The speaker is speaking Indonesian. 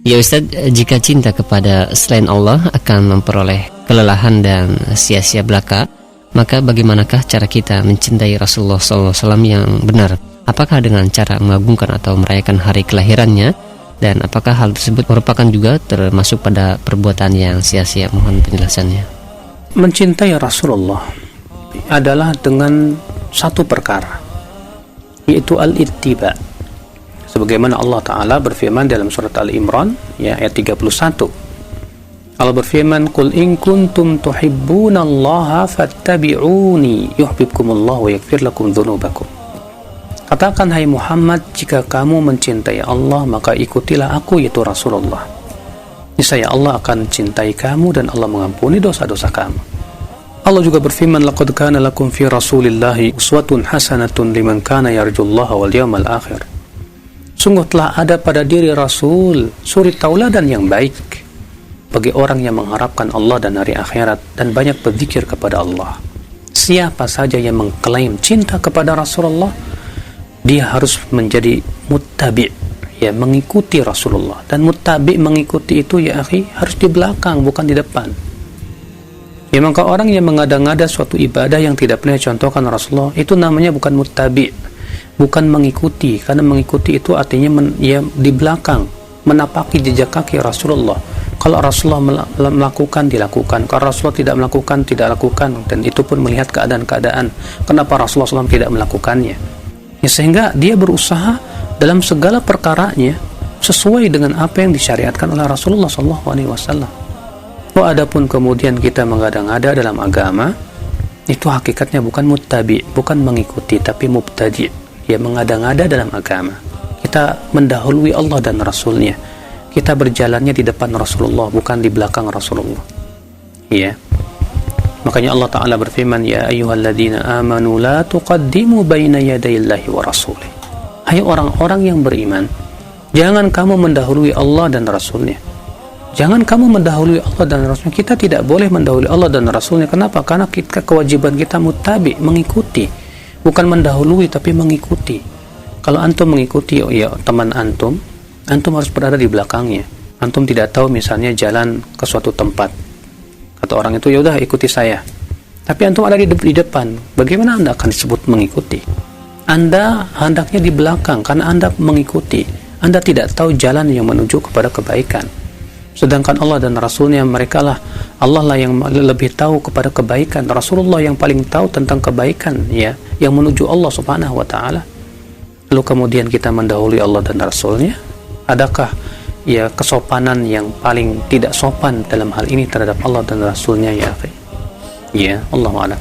Ya Ustadz, jika cinta kepada selain Allah akan memperoleh kelelahan dan sia-sia belaka, maka bagaimanakah cara kita mencintai Rasulullah SAW yang benar? Apakah dengan cara mengagungkan atau merayakan hari kelahirannya? Dan apakah hal tersebut merupakan juga termasuk pada perbuatan yang sia-sia? Mohon penjelasannya. Mencintai Rasulullah adalah dengan satu perkara, yaitu al-ittiba. Sebagaimana Allah Ta'ala berfirman dalam surat Al-Imran ayat 31. Allah berfirman, "Qul in kuntum tuhibbunallaha fattabi'uni yuhibbukumullahu wa yaghfir lakum dzunubakum." Katakan, hai Muhammad, jika kamu mencintai Allah, maka ikutilah aku, yaitu Rasulullah. Niscaya Allah akan cintai kamu dan Allah mengampuni dosa-dosa kamu. Allah juga berfirman, "Laqad kana lakum fi Rasulillahi uswatun hasanatun liman kana yarjullaha wal yawmal akhir." Sungguh telah ada pada diri Rasul suri tauladan yang baik bagi orang yang mengharapkan Allah dan hari akhirat dan banyak berzikir kepada Allah. Siapa saja yang mengklaim cinta kepada Rasulullah, dia harus menjadi muttabi', mengikuti Rasulullah. Dan muttabi' mengikuti itu harus di belakang, bukan di depan. Maka orang yang mengada-ngada suatu ibadah yang tidak pernah contohkan Rasulullah, itu namanya bukan muttabi', bukan mengikuti. Karena mengikuti itu artinya di belakang, menapaki jejak kaki Rasulullah. Kalau Rasulullah melakukan, dilakukan. Kalau Rasulullah tidak melakukan, tidak lakukan. Dan itu pun melihat keadaan-keadaan kenapa Rasulullah SAW tidak melakukannya. Sehingga dia berusaha dalam segala perkaranya sesuai dengan apa yang disyariatkan oleh Rasulullah SAW. Adapun kemudian kita mengada-ngada dalam agama, itu hakikatnya bukan muttabi, bukan mengikuti, tapi mubtadi'. Mengada-ngada dalam agama. Kita mendahului Allah dan Rasulnya. Kita berjalannya di depan Rasulullah, bukan di belakang Rasulullah. Makanya Allah Ta'ala berfirman, "Ya ayyuhalladzina amanu la tuqaddimu baina yadayillahi wa rasulih." Hai orang-orang yang beriman, jangan kamu mendahului Allah dan Rasulnya. Jangan kamu mendahului Allah dan Rasulnya. Kita tidak boleh mendahului Allah dan Rasulnya. Kenapa? Karena kewajiban kita muttabi, mengikuti. Bukan mendahului, tapi mengikuti. Kalau antum mengikuti teman antum harus berada di belakangnya. Antum tidak tahu misalnya jalan ke suatu tempat. Kata orang itu, "Ya udah, ikuti saya." Tapi antum ada di depan. Bagaimana Anda akan disebut mengikuti? Anda hendaknya di belakang karena Anda mengikuti. Anda tidak tahu jalan yang menuju kepada kebaikan. Sedangkan Allah dan Rasulnya, Allah lah yang lebih tahu kepada kebaikan. Rasulullah yang paling tahu tentang kebaikan yang menuju Allah Subhanahu wa Ta'ala. Lalu kemudian kita mendahului Allah dan Rasulnya. Adakah kesopanan yang paling tidak sopan dalam hal ini terhadap Allah dan Rasulnya? Allahu a'lam.